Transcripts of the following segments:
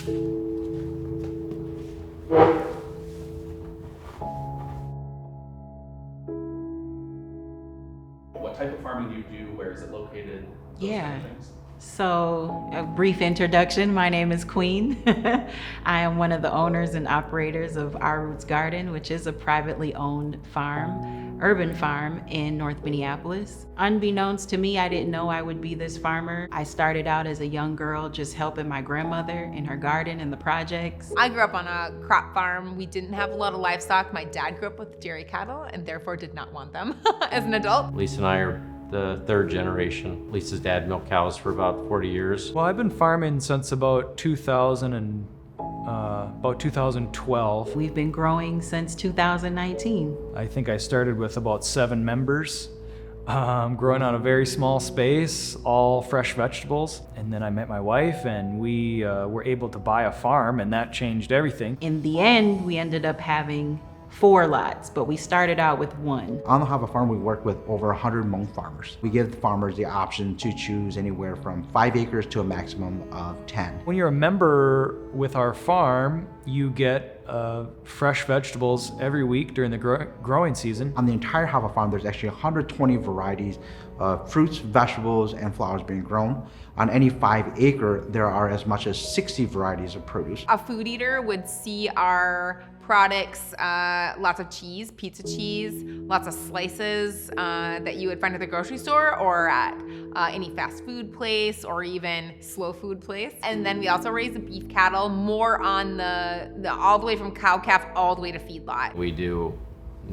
What type of farming do you do? Where is it located? Those Yeah. kind of things. So, a brief introduction. My name is Queen. I am one of the owners and operators of Our Roots Garden, which is a privately owned farm, urban farm in North Minneapolis. Unbeknownst to me, I didn't know I would be this farmer. I started out as a young girl just helping my grandmother in her garden and the projects. I grew up on a crop farm. We didn't have a lot of livestock. My dad grew up with dairy cattle and therefore did not want them as an adult. Lisa and I are the third generation. Lisa's dad milked cows for about 40 years. Well, I've been farming since about 2012. We've been growing since 2019. I think I started with about 7 members, growing on a very small space, all fresh vegetables. And then I met my wife and we were able to buy a farm, and that changed everything. In the end, we ended up having 4 lots, but we started out with 1. On the Hava Farm, we work with over 100 Hmong farmers. We give the farmers the option to choose anywhere from 5 acres to a maximum of 10. When you're a member with our farm, you get fresh vegetables every week during the growing season. On the entire Hava Farm, there's actually 120 varieties of fruits, vegetables, and flowers being grown. On any 5 acre, there are as much as 60 varieties of produce. A food eater would see our products, lots of cheese, pizza cheese, lots of slices that you would find at the grocery store or at any fast food place or even slow food place. And then we also raise the beef cattle, more on the all the way from cow calf all the way to feedlot. We do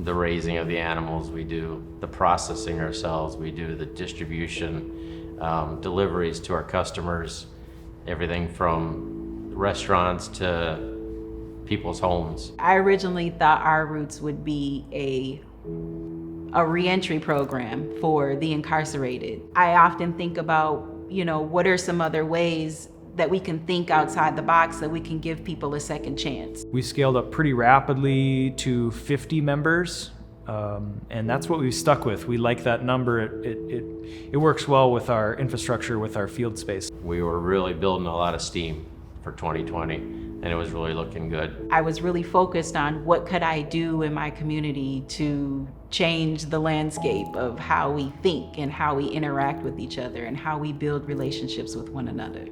the raising of the animals, we do the processing ourselves, we do the distribution, deliveries to our customers, everything from restaurants to people's homes. I originally thought Our Roots would be a reentry program for the incarcerated. I often think about, what are some other ways that we can think outside the box that we can give people a second chance. We scaled up pretty rapidly to 50 members, and that's what we've stuck with. We like that number. It works well with our infrastructure, with our field space. We were really building a lot of steam for 2020, and it was really looking good. I was really focused on what could I do in my community to change the landscape of how we think and how we interact with each other and how we build relationships with one another.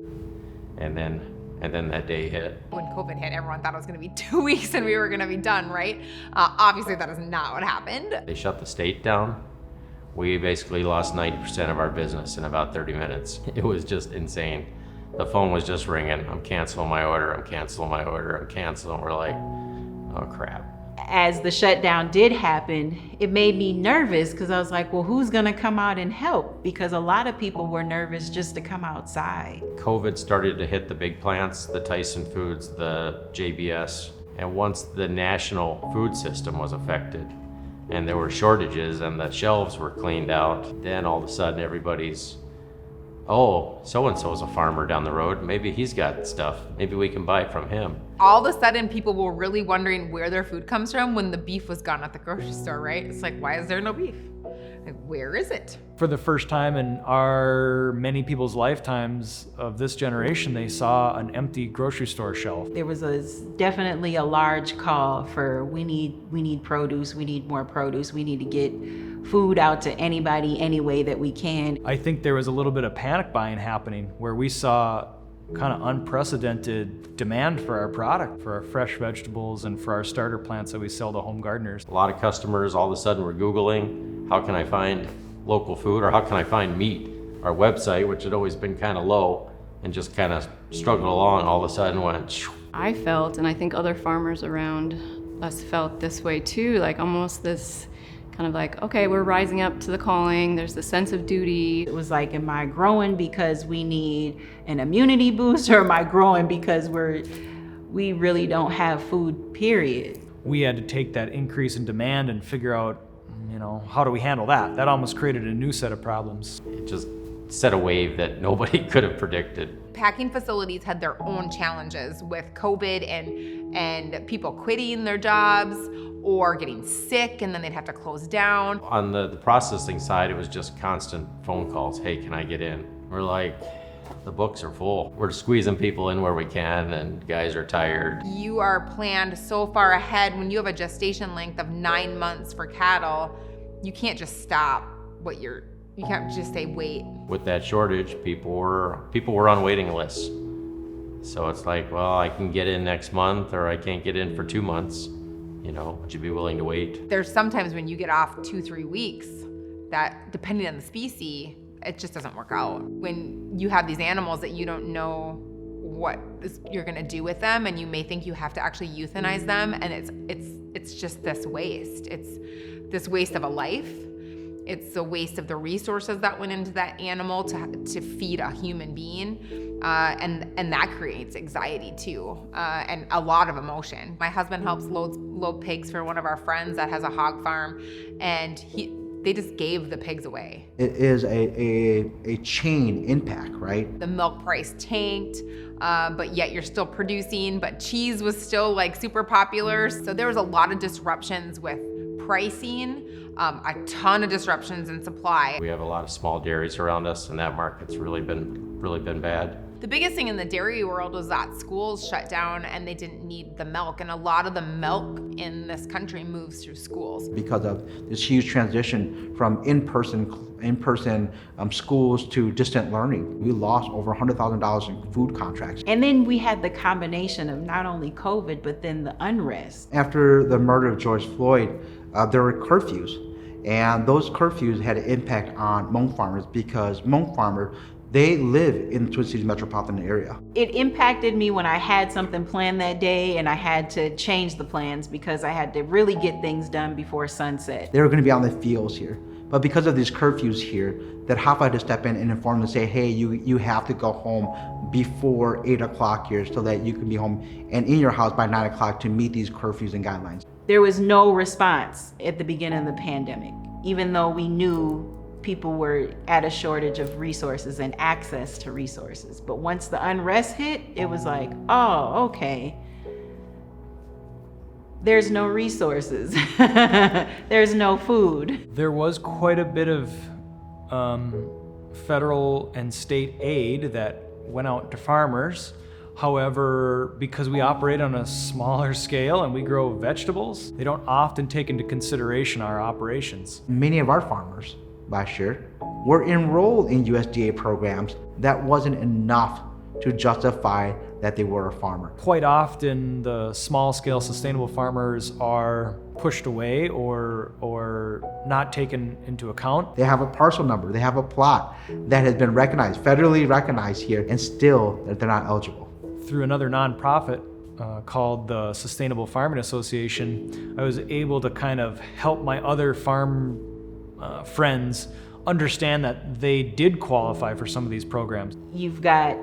And then that day hit. When COVID hit, everyone thought it was gonna be 2 weeks and we were gonna be done, right? Obviously that is not what happened. They shut the state down. We basically lost 90% of our business in about 30 minutes. It was just insane. The phone was just ringing. I'm canceling my order, I'm canceling my order, I'm canceling. We're like, oh crap. As the shutdown did happen, it made me nervous because I was like, well, who's gonna come out and help? Because a lot of people were nervous just to come outside. COVID started to hit the big plants, the Tyson Foods, the JBS. And once the national food system was affected and there were shortages and the shelves were cleaned out, then all of a sudden everybody's, oh, so-and-so's a farmer down the road. Maybe he's got stuff. Maybe we can buy from him. All of a sudden, people were really wondering where their food comes from when the beef was gone at the grocery store, right? It's like, why is there no beef? Like, where is it? For the first time in many people's lifetimes of this generation, they saw an empty grocery store shelf. There was definitely a large call for we need produce, we need more produce, we need to get food out to anybody any way that we can. I think there was a little bit of panic buying happening where we saw kind of unprecedented demand for our product, for our fresh vegetables and for our starter plants that we sell to home gardeners. A lot of customers all of a sudden were Googling, how can I find local food or how can I find meat? Our website, which had always been kind of low and just kind of struggled along, all of a sudden went shoo. I felt, and I think other farmers around us felt this way too, like almost this kind of like, okay, we're rising up to the calling, there's the sense of duty. It was like, am I growing because we need an immunity boost, or am I growing because we really don't have food, period? We had to take that increase in demand and figure out, how do we handle that? That almost created a new set of problems. It just set a wave that nobody could have predicted. Packing facilities had their own challenges with COVID and people quitting their jobs or getting sick, and then they'd have to close down. On the processing side, it was just constant phone calls. Hey, can I get in? We're like, The books are full. We're squeezing people in where we can, and guys are tired. You are planned so far ahead. When you have a gestation length of 9 months for cattle, you can't just stop you can't just say wait. With that shortage, people were on waiting lists. So it's like, well, I can get in next month, or I can't get in for 2 months. Would you be willing to wait? There's sometimes when you get off 2-3 weeks that, depending on the species, it just doesn't work out. When you have these animals that you don't know what you're gonna do with them, and you may think you have to actually euthanize them, and it's just this waste. It's this waste of a life. It's a waste of the resources that went into that animal to feed a human being, and that creates anxiety too, and a lot of emotion. My husband helps load pigs for one of our friends that has a hog farm, and they just gave the pigs away. It is a chain impact, right? The milk price tanked, but yet you're still producing, but cheese was still like super popular. So there was a lot of disruptions with pricing, a ton of disruptions in supply. We have a lot of small dairies around us, and that market's really been bad. The biggest thing in the dairy world was that schools shut down and they didn't need the milk. And a lot of the milk in this country moves through schools. Because of this huge transition from in-person schools to distant learning, we lost over $100,000 in food contracts. And then we had the combination of not only COVID, but then the unrest. After the murder of George Floyd, there were curfews. And those curfews had an impact on Hmong farmers because Hmong farmers, they live in the Twin Cities metropolitan area. It impacted me when I had something planned that day and I had to change the plans because I had to really get things done before sunset. They were going to be on the fields here. But because of these curfews here, that Hapa had to step in and inform them and say, hey, you have to go home before 8 o'clock here so that you can be home and in your house by 9 o'clock to meet these curfews and guidelines. There was no response at the beginning of the pandemic, even though we knew people were at a shortage of resources and access to resources. But once the unrest hit, it was like, oh, okay. There's no resources. There's no food. There was quite a bit of federal and state aid that went out to farmers. However, because we operate on a smaller scale and we grow vegetables, they don't often take into consideration our operations. Many of our farmers last year were enrolled in USDA programs that wasn't enough to justify that they were a farmer. Quite often, the small-scale sustainable farmers are pushed away or not taken into account. They have a parcel number, they have a plot that has been recognized, federally recognized here, and still they're not eligible. Through another nonprofit called the Sustainable Farming Association, I was able to kind of help my other farm friends understand that they did qualify for some of these programs. You've got,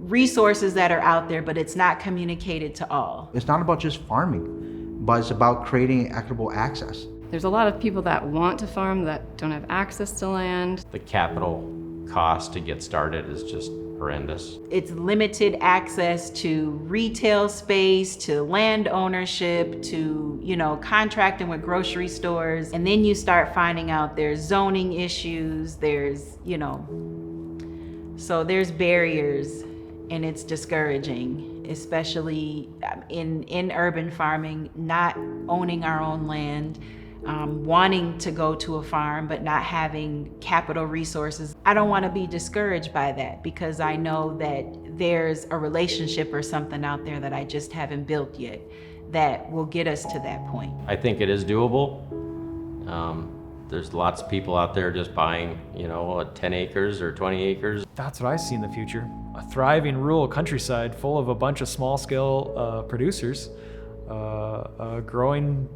resources that are out there, but it's not communicated to all. It's not about just farming, but it's about creating equitable access. There's a lot of people that want to farm that don't have access to land. The capital cost to get started is just horrendous. It's limited access to retail space, to land ownership, to, contracting with grocery stores. And then you start finding out there's zoning issues, there's, so there's barriers, and it's discouraging, especially in urban farming, not owning our own land, wanting to go to a farm but not having capital resources. I don't want to be discouraged by that because I know that there's a relationship or something out there that I just haven't built yet that will get us to that point. I think it is doable. There's lots of people out there just buying, 10 acres or 20 acres. That's what I see in the future. A thriving rural countryside full of a bunch of small-scale producers growing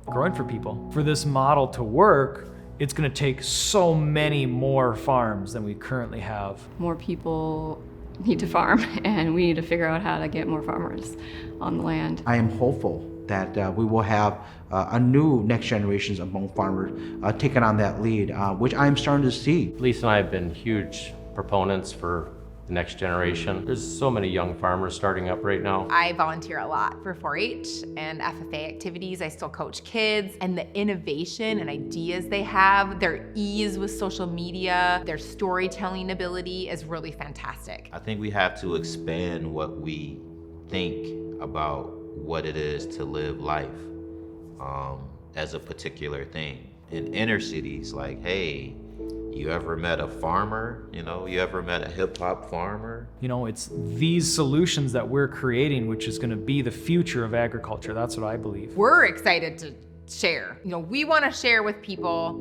for people. For this model to work, it's going to take so many more farms than we currently have. More people need to farm, and we need to figure out how to get more farmers on the land. I am hopeful that we will have a new next generations of Hmong farmers taking on that lead, which I'm starting to see. Lisa and I have been huge proponents for next generation. There's so many young farmers starting up right now. I volunteer a lot for 4-H and FFA activities. I still coach kids, and the innovation and ideas they have, their ease with social media, their storytelling ability is really fantastic. I think we have to expand what we think about what it is to live life as a particular thing. In inner cities, like, hey, you ever met a farmer? You know, you ever met a hip hop farmer? You know, it's these solutions that we're creating which is going to be the future of agriculture. That's what I believe. We're excited to share. You know, we want to share with people,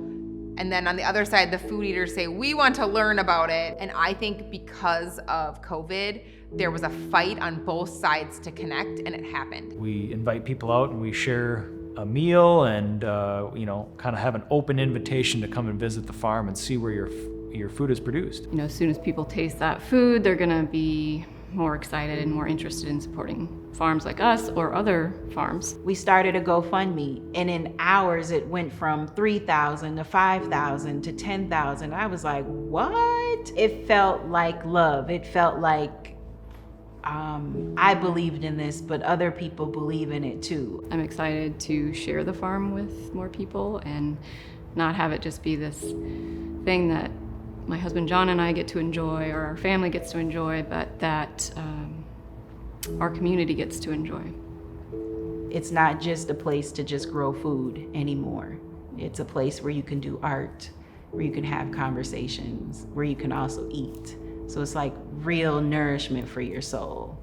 and then on the other side, the food eaters say, we want to learn about it. And I think because of COVID, there was a fight on both sides to connect, and it happened. We invite people out and we share a meal and, you know, kind of have an open invitation to come and visit the farm and see where your food is produced. You know, as soon as people taste that food, they're gonna be more excited and more interested in supporting farms like us or other farms. We started a GoFundMe, and in hours it went from 3,000 to 5,000 to 10,000. I was like, what? It felt like love. It felt like I believed in this, but other people believe in it too. I'm excited to share the farm with more people and not have it just be this thing that my husband John and I get to enjoy, or our family gets to enjoy, but that our community gets to enjoy. It's not just a place to just grow food anymore. It's a place where you can do art, where you can have conversations, where you can also eat. So it's like real nourishment for your soul.